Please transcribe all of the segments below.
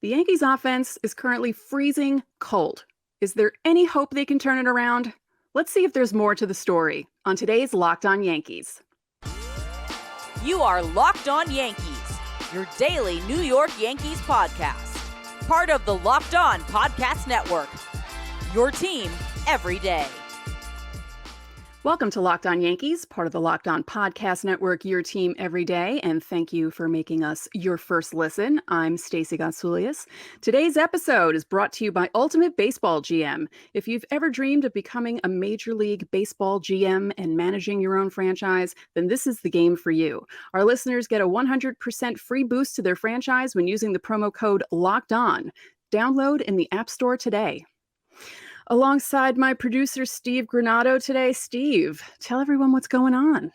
The Yankees offense is currently freezing cold. Is there any hope they can turn it around? Let's see if there's more to the story on today's Locked On Yankees. You are Locked On Yankees, your daily New York Yankees podcast. Part of the Locked On Podcast Network, your team every day. Welcome to Locked On Yankees, part of the Locked On Podcast Network, your team every day, and thank you for making us your first listen. I'm Stacey Gotsoulias. Today's episode is brought to you by Ultimate Baseball GM. If you've ever dreamed of becoming a Major League Baseball GM and managing your own franchise, then this is the game for you. Our listeners get a 100% free boost to their franchise when using the promo code Locked On. Download in the App Store today. Alongside my producer, Steve Granado today. Steve, tell everyone what's going on.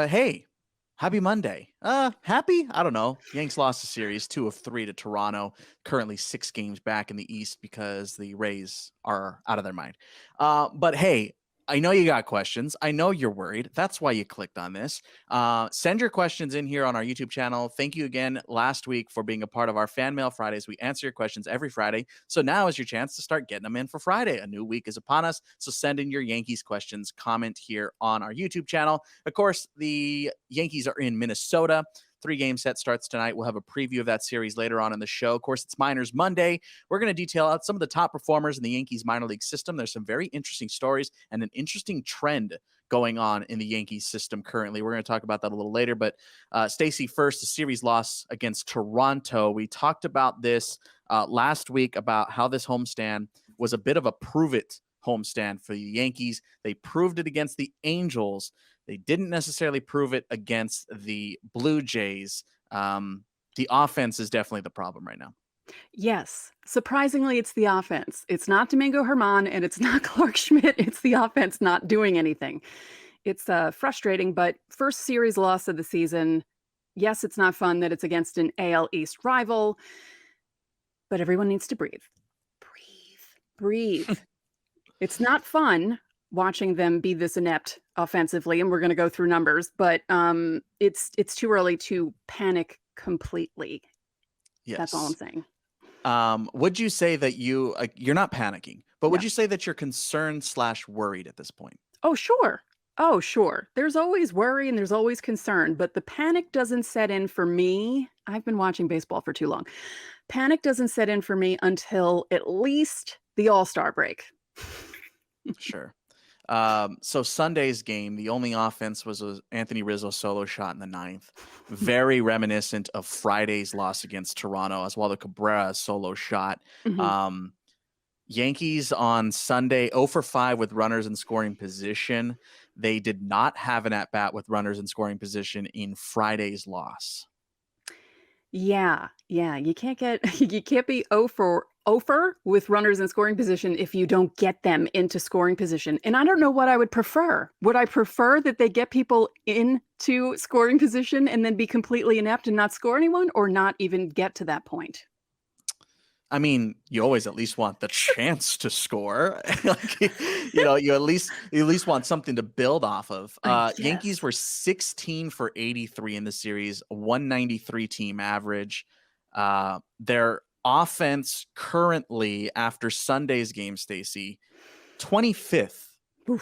Hey, happy Monday. Happy? I don't know. Yanks lost the series 2 of 3 to Toronto. Currently 6 games back in the East because the Rays are out of their mind. But hey, I know you got questions. I know you're worried. That's why you clicked on this. Send your questions in here on our YouTube channel. Thank you again last week for being a part of our Fan Mail Fridays. We answer your questions every Friday. So now is your chance to start getting them in for Friday. A new week is upon us. So send in your Yankees questions. Comment here on our YouTube channel. Of course, the Yankees are in Minnesota. 3-game set starts tonight. We'll have a preview of that series later on in the show. Of course, it's Minors Monday. We're going to detail out some of the top performers in the Yankees minor league system. There's some very interesting stories and an interesting trend going on in the Yankees system currently. We're going to talk about that a little later. But Stacey, first, the series loss against Toronto. We talked about this last week about how this homestand was a bit of a prove-it homestand for the Yankees. They proved it against the Angels. They didn't necessarily prove it against the Blue Jays. The offense is definitely the problem right now. Yes. Surprisingly, it's the offense. It's not Domingo Germán and it's not Clark Schmidt. It's the offense not doing anything. It's frustrating, but first series loss of the season. Yes, it's not fun that it's against an AL East rival, but everyone needs to breathe. Breathe. It's not fun watching them be this inept offensively, and we're going to go through numbers, but it's too early to panic completely. Yes. That's all I'm saying. Would you say that you're not panicking, but would No. you say that you're concerned / worried at this point? Oh, sure. There's always worry and there's always concern, but the panic doesn't set in for me. I've been watching baseball for too long. Panic doesn't set in for me until at least the All-Star break. Sure. So Sunday's game, the only offense was Anthony Rizzo's solo shot in the 9th. Very reminiscent of Friday's loss against Toronto, as well as Cabrera's solo shot. Mm-hmm. Yankees on Sunday, 0 for 5 with runners in scoring position. They did not have an at-bat with runners in scoring position in Friday's loss. Yeah. You can't be 0 for with runners in scoring position if you don't get them into scoring position. And I don't know what I would prefer. Would I prefer that they get people into scoring position and then be completely inept and not score anyone, or not even get to that point? I mean, you always at least want the chance to score. You at least want something to build off of. Yes. Yankees were 16 for 83 in the series, a 193 team average. Their offense currently, after Sunday's game, Stacey, 25th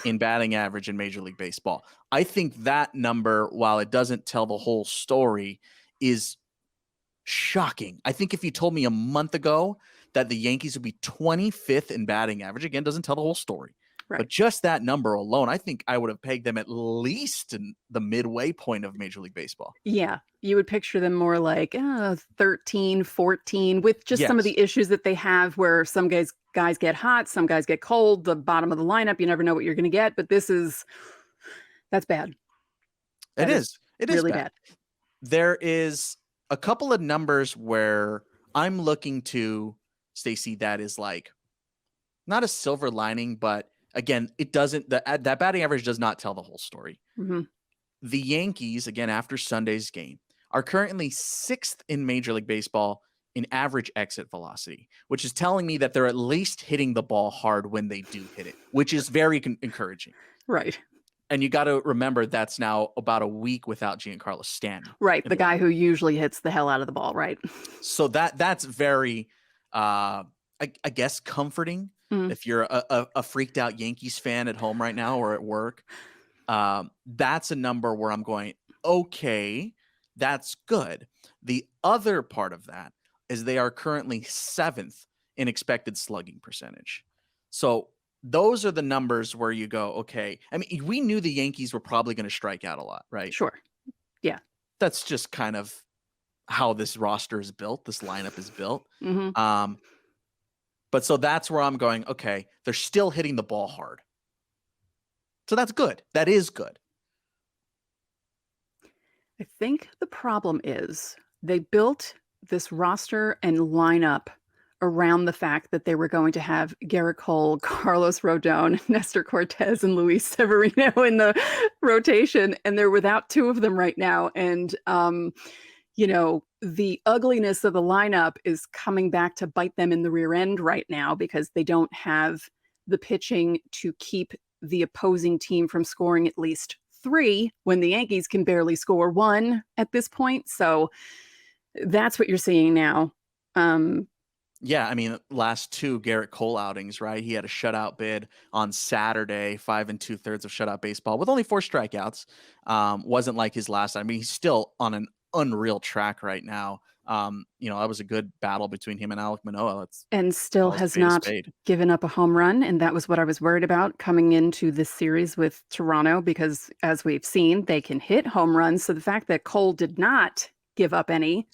in batting average in Major League Baseball. I think that number, while it doesn't tell the whole story, is shocking. I think if you told me a month ago that the Yankees would be 25th in batting average, again, doesn't tell the whole story. Right. But just that number alone, I think I would have pegged them at least in the midway point of Major League Baseball. Yeah, you would picture them more like 13, 14, with just some of the issues that they have where some guys get hot, some guys get cold, the bottom of the lineup, you never know what you're going to get, but that's bad. It is really bad. There is a couple of numbers where I'm looking to, Stacey, that is like not a silver lining, but again, it doesn't, that batting average does not tell the whole story. Mm-hmm. The Yankees, again, after Sunday's game, are currently 6th in Major League Baseball in average exit velocity, which is telling me that they're at least hitting the ball hard when they do hit it, which is very encouraging. Right. And you got to remember that's now about a week without Giancarlo Stanton. Right. The guy who usually hits the hell out of the ball. Right. So that's very, I guess, comforting if you're a freaked out Yankees fan at home right now or at work. That's a number where I'm going, okay, that's good. The other part of that is they are currently 7th in expected slugging percentage. So those are the numbers where you go, okay. I mean, we knew the Yankees were probably going to strike out a lot, right? Sure. Yeah. That's just kind of how this roster is built. This lineup is built. Mm-hmm. But so that's where I'm going, okay, they're still hitting the ball hard. So that's good. That is good. I think the problem is they built this roster and lineup around the fact that they were going to have Garrett Cole, Carlos Rodon, Nestor Cortez, and Luis Severino in the rotation, and they're without 2 of them right now. And, the ugliness of the lineup is coming back to bite them in the rear end right now because they don't have the pitching to keep the opposing team from scoring at least 3 when the Yankees can barely score 1 at this point. So that's what you're seeing now. Yeah, I mean, last 2 Garrett Cole outings, right? He had a shutout bid on Saturday, 5 2/3 of shutout baseball with only 4 strikeouts. Wasn't like his last. I mean, he's still on an unreal track right now. That was a good battle between him and Alek Manoah. And still has not given up a home run. And that was what I was worried about coming into this series with Toronto, because as we've seen, they can hit home runs. So the fact that Cole did not give up any.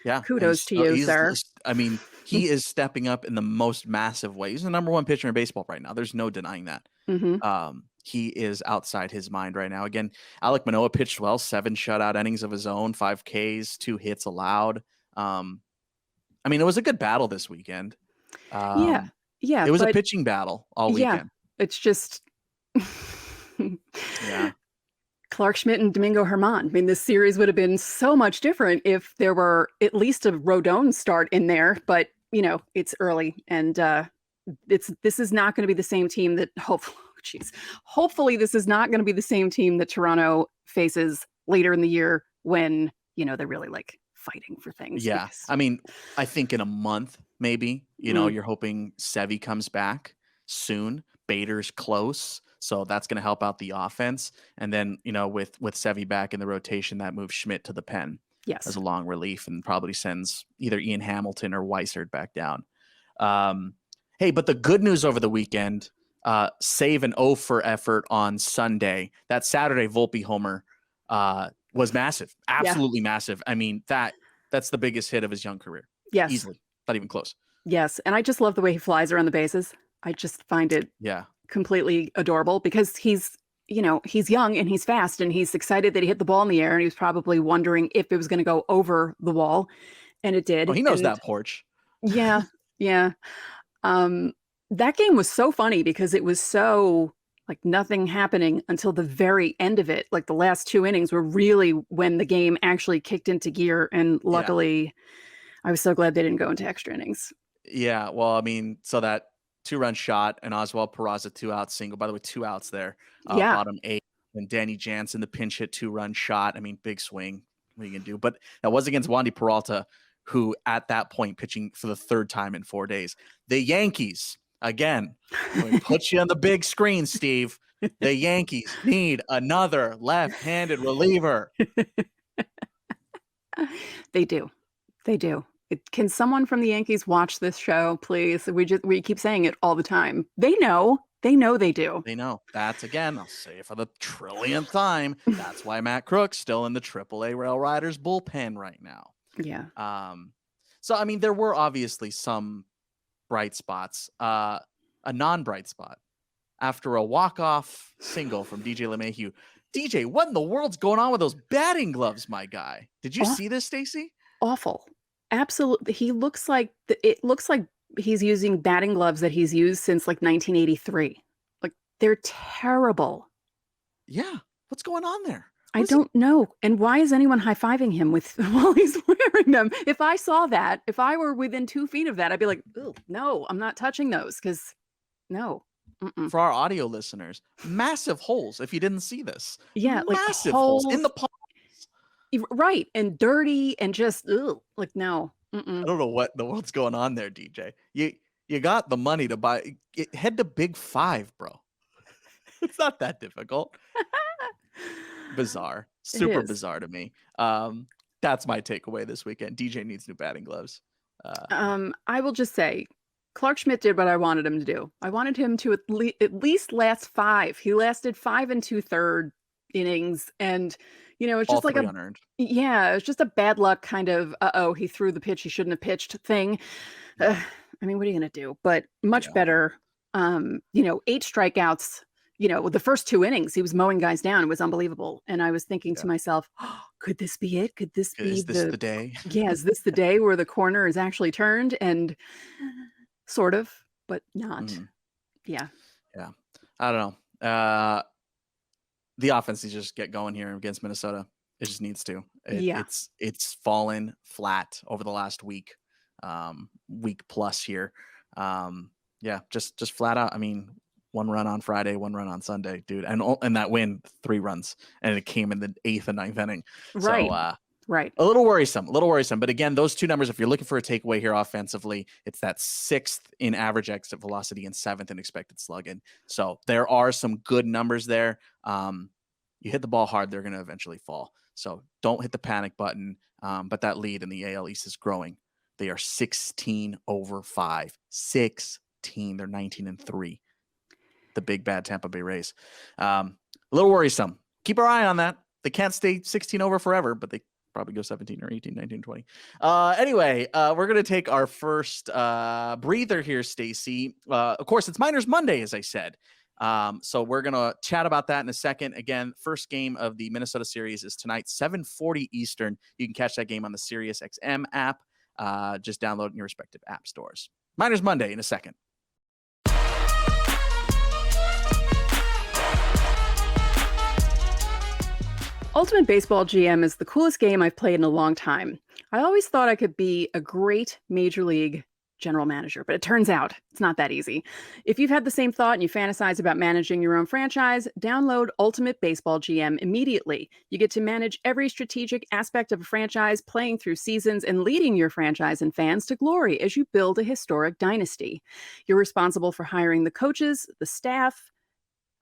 Yeah. Kudos to you, sir. I mean, he is stepping up in the most massive way. He's the number 1 pitcher in baseball right now. There's no denying that. Mm-hmm. He is outside his mind right now. Again, Alek Manoah pitched well, 7 shutout innings of his own, 5 Ks, 2 hits allowed. I mean, it was a good battle this weekend. Yeah. It was a pitching battle all weekend. Yeah, it's just yeah. Clark Schmidt and Domingo Germán. I mean, this series would have been so much different if there were at least a Rodon start in there, but it's early, and this is not going to be the same team that hopefully this is not going to be the same team that Toronto faces later in the year when they're really like fighting for things. Yeah, I mean, I think in a month maybe you're hoping Sevy comes back soon. Bader's close, so that's going to help out the offense. And then with Sevy back in the rotation, that moves Schmidt to the pen. Yes, as a long relief, and probably sends either Ian Hamilton or Weissert back down. Hey, but the good news over the weekend, save an 0 for effort on Sunday. That Saturday Volpe homer was massive, absolutely massive. I mean, that's the biggest hit of his young career. Yes, easily, not even close. Yes, and I just love the way he flies around the bases. I just find it completely adorable because he's young and he's fast and he's excited that he hit the ball in the air, and he was probably wondering if it was going to go over the wall, and it did. Oh, he knows that porch. Yeah. That game was so funny because it was so like nothing happening until the very end of it. Like the last 2 innings were really when the game actually kicked into gear, and luckily I was so glad they didn't go into extra innings. Yeah, well, I mean, so that 2-run shot and Oswald Peraza 2-out single. By the way, 2 outs there. Bottom 8. And Danny Jansen, the pinch hit 2-run shot. I mean, big swing. What are you gonna do? But that was against Wandy Peralta, who at that point pitching for the 3rd time in 4 days. The Yankees, again, we put you on the big screen, Steve. The Yankees need another left-handed reliever. They do. Can someone from the Yankees watch this show, please? We keep saying it all the time. They know they do. They know. That's, again, I'll say it for the trillionth time. That's why Matt Crook's still in the AAA Rail Riders bullpen right now. Yeah. So, I mean, there were obviously some bright spots. A non-bright spot after a walk-off single from DJ LeMahieu. DJ, what in the world's going on with those batting gloves, my guy? Did you see this, Stacey? Awful. Absolutely. It looks like he's using batting gloves that he's used since like 1983. Like they're terrible. Yeah. What's going on there? I don't know. And why is anyone high-fiving him while he's wearing them? If I saw that, if I were within 2 feet of that, I'd be like, oh, no, I'm not touching those because no. for our audio listeners, massive holes. If you didn't see this, Yeah, like massive holes in the palm. Right, and dirty and just like no. I don't know what in the world's going on there, DJ. You got the money to buy. Head to Big Five, bro. It's not that difficult. Bizarre, super bizarre to me. That's my takeaway this weekend. DJ needs new batting gloves. I will just say, Clark Schmidt did what I wanted him to do. I wanted him to at least last 5. He lasted 5 2/3 innings, and it's all just like three unearned. It's just a bad luck kind of he threw the pitch he shouldn't have pitched thing. I mean, what are you gonna do? But much better. 8 strikeouts. The first 2 innings, he was mowing guys down. It was unbelievable. And I was thinking to myself, could this be it? Could this be the day? Yeah, is this the day where the corner is actually turned? And sort of, but not. Yeah. Yeah. I don't know. The offense needs to just get going here against Minnesota. It just needs to. It's fallen flat over the last week plus here. Just flat out. I mean, 1 run on Friday, 1 run on Sunday, dude. And that win, 3 runs. And it came in the 8th and 9th inning. Right. So, right. A little worrisome. But again, those 2 numbers, if you're looking for a takeaway here offensively, it's that 6th in average exit velocity and 7th in expected slugging. So there are some good numbers there. You hit the ball hard, they're going to eventually fall. So don't hit the panic button. But that lead in the AL East is growing. They are 16 over 5. 16. They're 19-3. The big bad Tampa Bay Rays. A little worrisome. Keep our eye on that. They can't stay 16 over forever, but they probably go 17 or 18, 19, 20. Anyway, we're going to take our first breather here, Stacey. Of course, it's Miners Monday, as I said. So we're going to chat about that in a second. Again, first game of the Minnesota series is tonight, 7:40 Eastern. You can catch that game on the SiriusXM app. Just download in your respective app stores. Miners Monday in a second. Ultimate Baseball GM is the coolest game I've played in a long time. I always thought I could be a great Major League general manager, but it turns out it's not that easy. If you've had the same thought and you fantasize about managing your own franchise, download Ultimate Baseball GM immediately. You get to manage every strategic aspect of a franchise, playing through seasons and leading your franchise and fans to glory as you build a historic dynasty. You're responsible for hiring the coaches, the staff,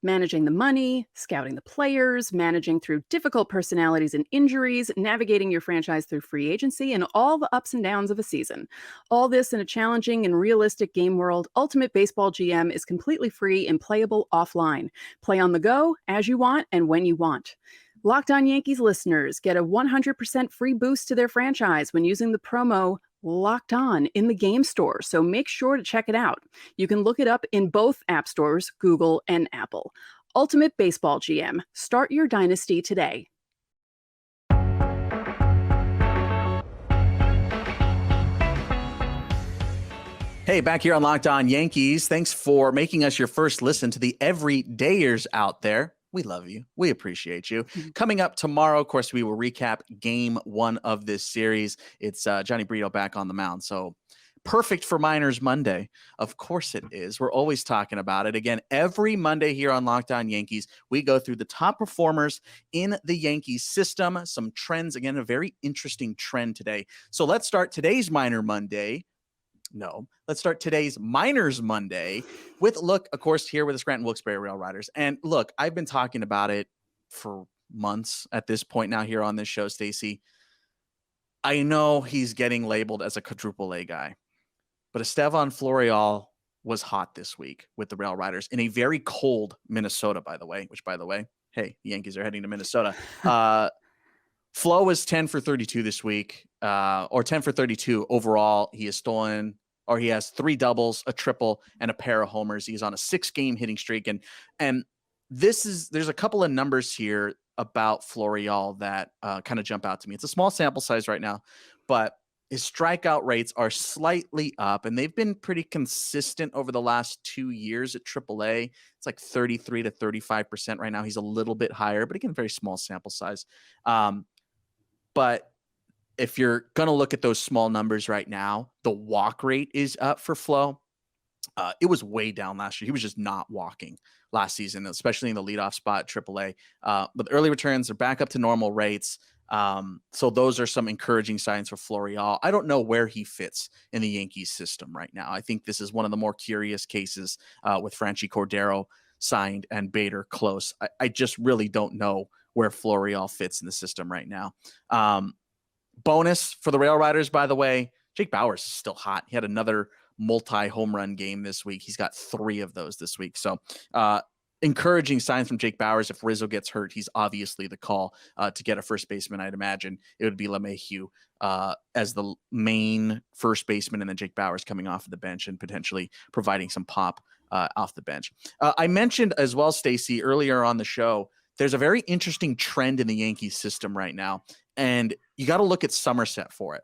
managing the money, scouting the players, managing through difficult personalities and injuries, navigating your franchise through free agency, and all the ups and downs of a season. All this in a challenging and realistic game world. Ultimate Baseball GM is completely free and playable offline. Play on the go, as you want, and when you want. Locked On Yankees listeners get a 100% free boost to their franchise when using the promo Locked On in the game store, so make sure to check it out. You can look it up in both app stores, Google and Apple. Ultimate Baseball GM. Start your dynasty today. Hey, back here on Locked On Yankees. Thanks for making us your first listen to the everydayers out there. We love you. We appreciate you. Coming up tomorrow, of course, we will recap game 1 of this series. It's Johnny Brito back on the mound. So perfect for Miners Monday. Of course it is. We're always talking about it. Again, every Monday here on Locked On Yankees, we go through the top performers in the Yankees system. Some trends. Again, a very interesting trend today. So let's start today's Miners Monday with look, of course, here with the Scranton Wilkes Barre Rail Riders. And look, I've been talking about it for months at this point now here on this show, Stacey. I know he's getting labeled as a quadruple A guy, but Estevan Florial was hot this week with the Rail Riders in a very cold Minnesota, by the way, hey, the Yankees are heading to Minnesota. Flo was 10 for 32 this week, or 10 for 32 overall. He has 3 doubles, a triple, and a pair of homers. He's on a 6-game hitting streak. And there's a couple of numbers here about Florial that kind of jump out to me. It's a small sample size right now, but his strikeout rates are slightly up, and they've been pretty consistent over the last 2 years at AAA. It's like 33 to 35% right now. He's a little bit higher, but again, very small sample size. But if you're going to look at those small numbers right now, the walk rate is up for Flo. It was way down last year. He was just not walking last season, especially in the leadoff spot, AAA. But the early returns are back up to normal rates. So those are some encouraging signs for Florial. I don't know where he fits in the Yankees system right now. I think this is one of the more curious cases with Franchy Cordero signed and Bader close. I just really don't know where Florial fits in the system right now. Bonus for the Rail Riders, by the way, Jake Bauers is still hot. He had another multi-home run game this week. He's got 3 of those this week. So encouraging signs from Jake Bauers. If Rizzo gets hurt, he's obviously the call to get a first baseman. I'd imagine it would be LeMahieu as the main first baseman, and then Jake Bauers coming off of the bench and potentially providing some pop off the bench. I mentioned as well, Stacey, earlier on the show, there's a very interesting trend in the Yankees system right now, and you got to look at Somerset for it.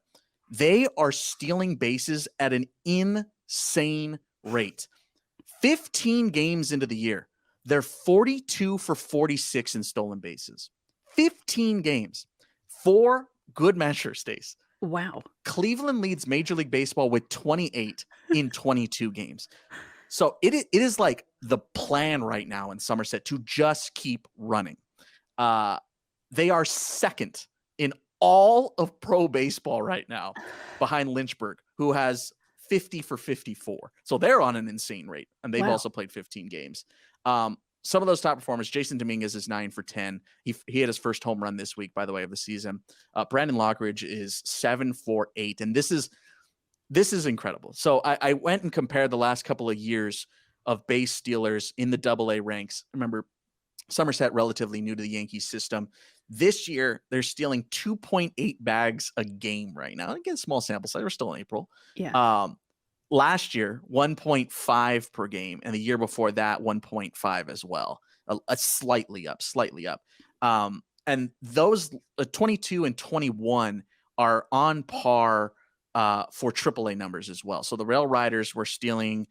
They are stealing bases at an insane rate. 15 games into the year, they're 42 for 46 in stolen bases. 15 games. 4 good measures, Stace. Wow. Cleveland leads Major League Baseball with 28 in 22 games. So it is like the plan right now in Somerset to just keep running. They are second in all of pro baseball right now behind Lynchburg, who has 50 for 54. So they're on an insane rate, and they've also played 15 games. Some of those top performers, Jason Dominguez is 9 for 10. He had his first home run this week, by the way, of the season. Brandon Lockridge is 7 for 8. And this is incredible. So I went and compared the last couple of years of base stealers in the AA ranks. Remember, Somerset relatively new to the Yankees system. This year, they're stealing 2.8 bags a game right now. Again, small sample size. We're still in April. Yeah. Last year, 1.5 per game. And the year before that, 1.5 as well. A slightly up. And those 22 and 21 are on par for AAA numbers as well. So the Rail Riders were stealing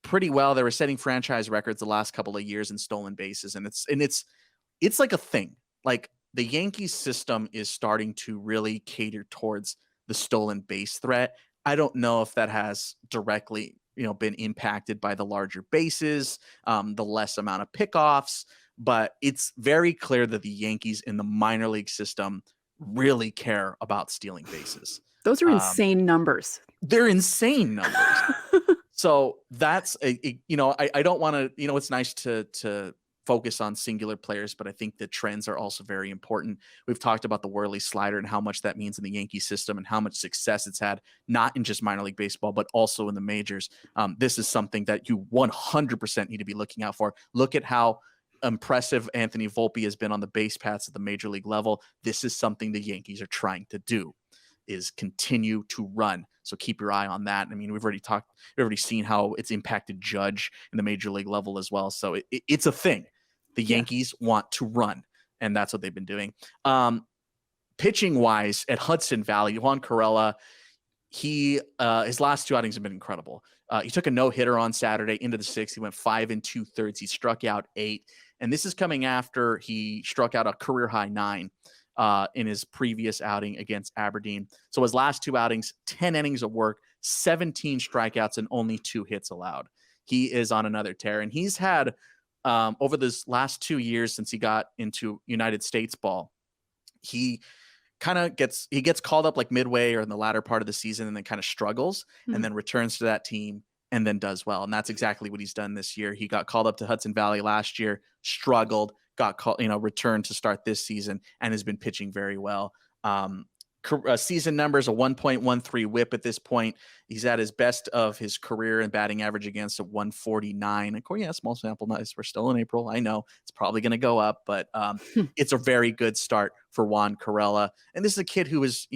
pretty well. They were setting franchise records the last couple of years in stolen bases. And it's like a thing. Like, the Yankees system is starting to really cater towards the stolen base threat. I don't know if that has directly, been impacted by the larger bases, the less amount of pickoffs, but it's very clear that the Yankees in the minor league system really care about stealing bases. Those are insane numbers. They're insane numbers. So that's I don't want to, it's nice to focus on singular players, but I think the trends are also very important. We've talked about the Worley slider and how much that means in the Yankee system and how much success it's had, not in just minor league baseball, but also in the majors. This is something that you 100% need to be looking out for. Look at how impressive Anthony Volpe has been on the base paths at the major league level. This is something the Yankees are trying to do, is continue to run. So keep your eye on that. I mean, we've already seen how it's impacted Judge in the major league level as well. So it's a thing. The Yankees want to run, and that's what they've been doing. Pitching wise at Hudson Valley, Juan Carela, his last 2 outings have been incredible. He took a no-hitter on Saturday into the 6th. He went 5 2/3. He struck out 8, and this is coming after he struck out a career high 9 in his previous outing against Aberdeen. So his last 2 outings, 10 innings of work, 17 strikeouts, and only 2 hits allowed. He is on another tear, and he's had over this last 2 years since he got into United States ball, he kind of gets called up like midway or in the latter part of the season, and then kind of struggles and then returns to that team and then does well. And that's exactly what he's done this year. He got called up to Hudson Valley last year, struggled, got called, returned to start this season, and has been pitching very well. Season numbers, a 1.13 whip at this point. He's at his best of his career in batting average against a 149. Of course, small sample size. We're still in April. I know it's probably going to go up, but it's a very good start for Juan Carela. And this is a kid who is,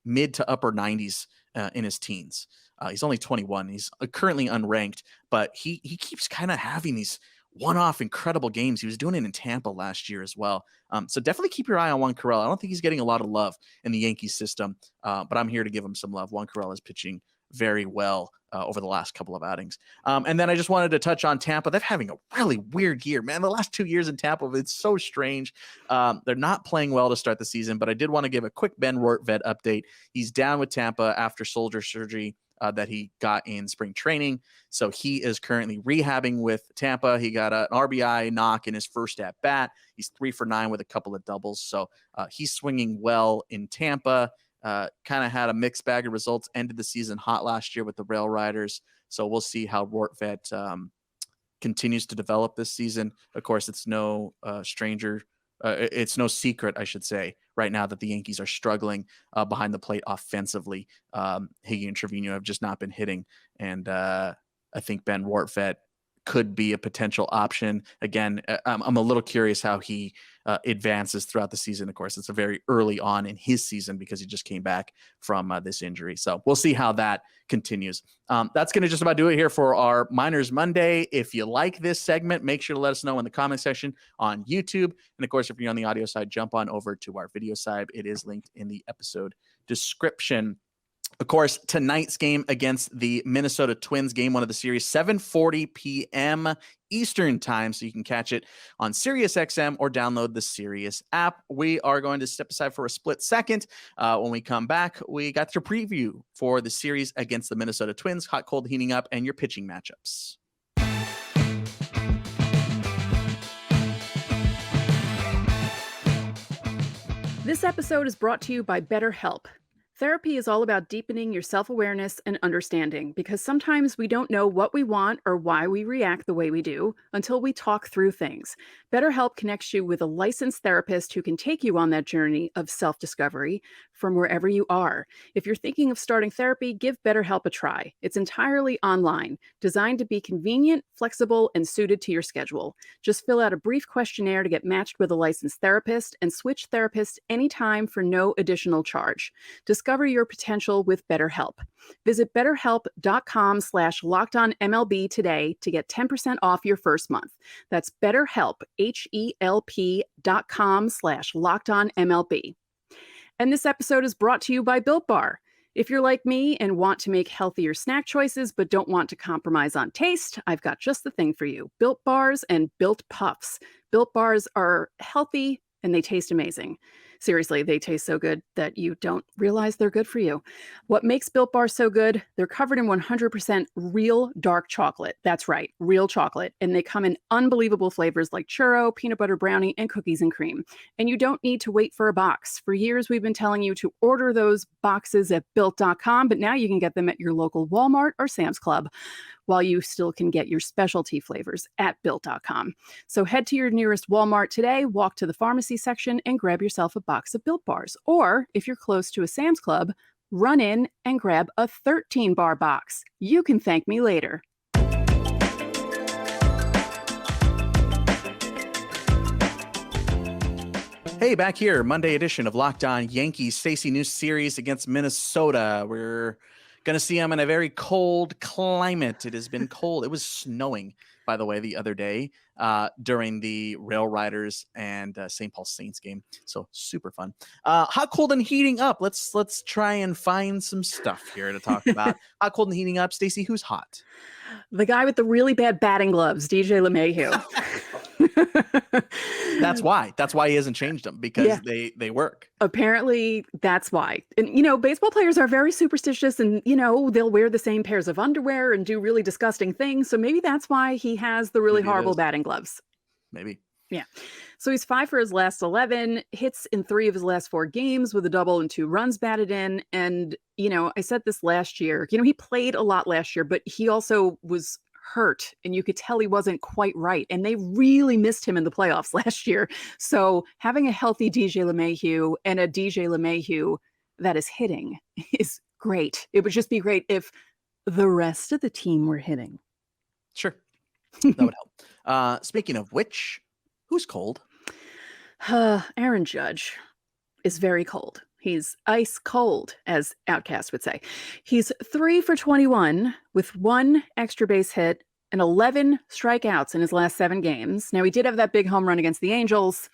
mid to upper 90s in his teens. He's only 21. He's currently unranked, but he keeps kind of having these one-off incredible games. He was doing it in Tampa last year as well. So definitely keep your eye on Juan Carela. I don't think he's getting a lot of love in the Yankees system, but I'm here to give him some love. Juan Carela is pitching very well over the last couple of outings. And then I just wanted to touch on Tampa. They're having a really weird year, man. The last 2 years in Tampa, it's so strange. They're not playing well to start the season, but I did want to give a quick Ben Rortvedt update. He's down with Tampa after shoulder surgery that he got in spring training. So he is currently rehabbing with Tampa. He got an RBI knock in his first at bat. He's 3 for 9 with a couple of doubles. So he's swinging well in Tampa. Kind of had a mixed bag of results. Ended the season hot last year with the Rail Riders. So we'll see how Rortvedt continues to develop this season. Of course, it's no stranger. It's no secret, I should say, right now that the Yankees are struggling behind the plate offensively. Higgy and Trevino have just not been hitting. And I think Ben Rortvedt could be a potential option. Again, I'm a little curious how he advances throughout the season. Of course, it's a very early on in his season because he just came back from this injury. So we'll see how that continues. That's going to just about do it here for our Minors Monday. If you like this segment, make sure to let us know in the comment section on YouTube. And of course, if you're on the audio side, jump on over to our video side. It is linked in the episode description. Of course, tonight's game against the Minnesota Twins, game 1 of the series, 7:40 p.m. Eastern time, so you can catch it on SiriusXM or download the Sirius app. We are going to step aside for a split second. When we come back, we got your preview for the series against the Minnesota Twins, hot, cold, heating up, and your pitching matchups. This episode is brought to you by BetterHelp. Therapy is all about deepening your self-awareness and understanding, because sometimes we don't know what we want or why we react the way we do until we talk through things. BetterHelp connects you with a licensed therapist who can take you on that journey of self-discovery from wherever you are. If you're thinking of starting therapy, give BetterHelp a try. It's entirely online, designed to be convenient, flexible, and suited to your schedule. Just fill out a brief questionnaire to get matched with a licensed therapist and switch therapists anytime for no additional charge. Discover your potential with BetterHelp. Visit betterhelp.com/lockedonmlb today to get 10% off your first month. That's BetterHelp, HELP.com/lockedonmlb. And this episode is brought to you by Built Barre. If you're like me and want to make healthier snack choices but don't want to compromise on taste, I've got just the thing for you. Built Bars and Built Puffs. Built Bars are healthy and they taste amazing. Seriously, they taste so good that you don't realize they're good for you. What makes Built Bar so good? They're covered in 100% real dark chocolate. That's right, real chocolate. And they come in unbelievable flavors like churro, peanut butter brownie, and cookies and cream. And you don't need to wait for a box. For years, we've been telling you to order those boxes at Built.com, but now you can get them at your local Walmart or Sam's Club, while you still can get your specialty flavors at Built.com. So head to your nearest Walmart today, walk to the pharmacy section, and grab yourself a box of Built Bars. Or if you're close to a Sam's Club, run in and grab a 13-bar box. You can thank me later. Hey, back here, Monday edition of Locked On Yankees. Stacey, new series against Minnesota. We're going to see them in a very cold climate. It has been cold. It was snowing, by the way, the other day during the Rail Riders and St. Paul Saints game. So super fun. Hot, cold, and heating up. Let's try and find some stuff here to talk about. Hot, cold, and heating up. Stacey, who's hot? The guy with the really bad batting gloves, DJ LeMahieu. That's why he hasn't changed them, because they work. Apparently that's why. And, baseball players are very superstitious and, they'll wear the same pairs of underwear and do really disgusting things. So maybe that's why he has the really horrible batting gloves. Maybe. Yeah. So he's 5 for his last 11, hits in 3 of his last 4 games with a double and 2 runs batted in. And, I said this last year, he played a lot last year, but he also was hurt and you could tell he wasn't quite right. And they really missed him in the playoffs last year. So having a healthy DJ LeMahieu and a DJ LeMahieu that is hitting is great. It would just be great if the rest of the team were hitting. Sure. That would help. Speaking of which, who's cold? Aaron Judge is very cold. He's ice cold, as Outcast would say. He's 3 for 21 with 1 extra base hit and 11 strikeouts in his last 7 games. Now, he did have that big home run against the Angels,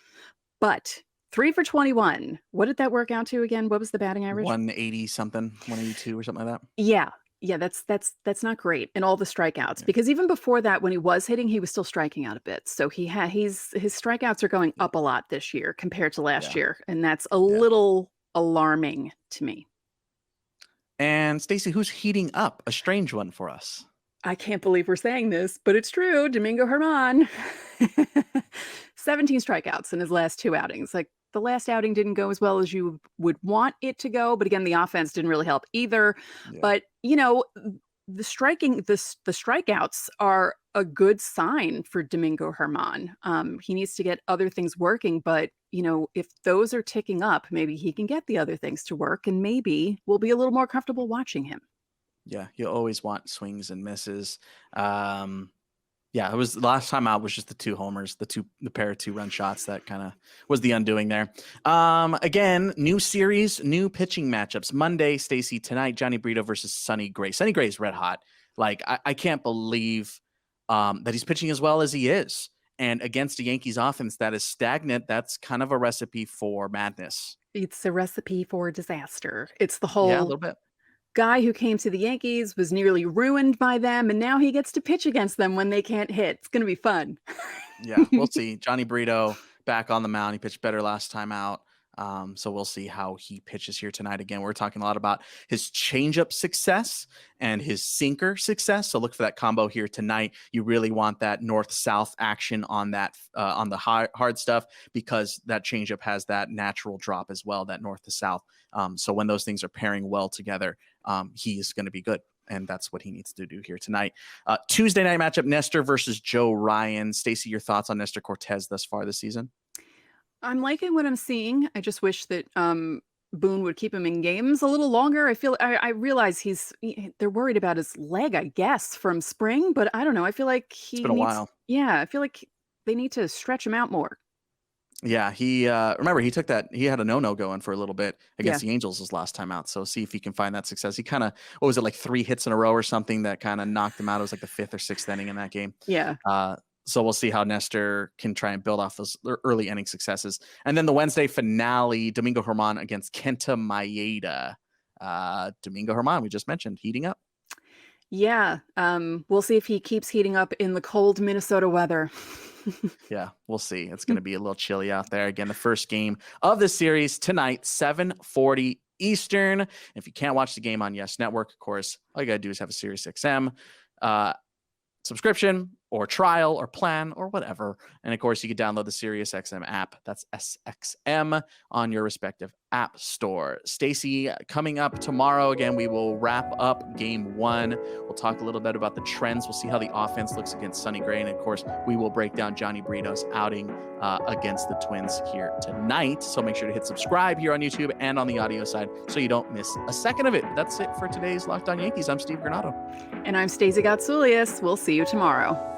but 3 for 21. What did that work out to again? What was the batting average? 180 something, 182 or something like that. Yeah, that's not great. And all the strikeouts, because even before that, when he was hitting, he was still striking out a bit. So his strikeouts are going up a lot this year compared to last year, and that's a little alarming to me. And Stacey, who's heating up? A strange one for us. I can't believe we're saying this, but it's true. Domingo Germán. 17 strikeouts in his last 2 outings. Like, the last outing didn't go as well as you would want it to go, but again, the offense didn't really help either. Yeah. But, the strikeouts are a good sign for Domingo Germán. He needs to get other things working, but if those are ticking up, maybe he can get the other things to work, and maybe we'll be a little more comfortable watching him. Yeah, you always want swings and misses. Yeah, it was the last time out was just the 2 homers, the pair of 2-run shots that kind of was the undoing there. Again, new series, new pitching matchups. Monday, Stacey, tonight, Johnny Brito versus Sonny Gray. Sonny Gray is red hot. Like, I can't believe that he's pitching as well as he is. And against a Yankees offense that is stagnant, that's kind of a recipe for madness. It's a recipe for disaster. It's the Yeah, a whole little bit. guy who came to the Yankees, was nearly ruined by them, and now he gets to pitch against them when they can't hit. It's going to be fun. Yeah, we'll see. Johnny Brito back on the mound. He pitched better last time out. So we'll see how he pitches here tonight. Again, we're talking a lot about his changeup success and his sinker success. So look for that combo here tonight. You really want that north-south action on that on the hard stuff, because that changeup has that natural drop as well, that north to south. So when those things are pairing well together, he is going to be good. And that's what he needs to do here tonight. Tuesday night matchup, Nestor versus Joe Ryan. Stacey, your thoughts on Nestor Cortez thus far this season? I'm liking what I'm seeing. I just wish that Boone would keep him in games a little longer. I realize they're worried about his leg, I guess, from spring, but I don't know. I feel like It's been a while. Yeah, I feel like they need to stretch him out more. Yeah, he remember he had a no going for a little bit against the Angels his last time out. So see if he can find that success. He kind of, what was it, like 3 hits in a row or something that kind of knocked him out. It was like the 5th or 6th inning in that game. Yeah. So we'll see how Nestor can try and build off those early inning successes. And then the Wednesday finale, Domingo Germán against Kenta Maeda. Domingo Germán, we just mentioned, heating up. Yeah. We'll see if he keeps heating up in the cold Minnesota weather. Yeah, we'll see. It's going to be a little chilly out there. Again, the first game of the series tonight, 7:40 Eastern. If you can't watch the game on Yes Network, of course, all you got to do is have a Sirius XM subscription or trial or plan or whatever. And of course, you can download the Sirius XM app. That's SXM on your respective app store. Stacey, coming up tomorrow, again, we will wrap up game 1. We'll talk a little bit about the trends. We'll see how the offense looks against Sonny Gray. And of course, we will break down Johnny Brito's outing against the Twins here tonight. So make sure to hit subscribe here on YouTube and on the audio side so you don't miss a second of it. That's it for today's Locked On Yankees. I'm Steve Granado. And I'm Stacey Gatsoulias. We'll see you tomorrow.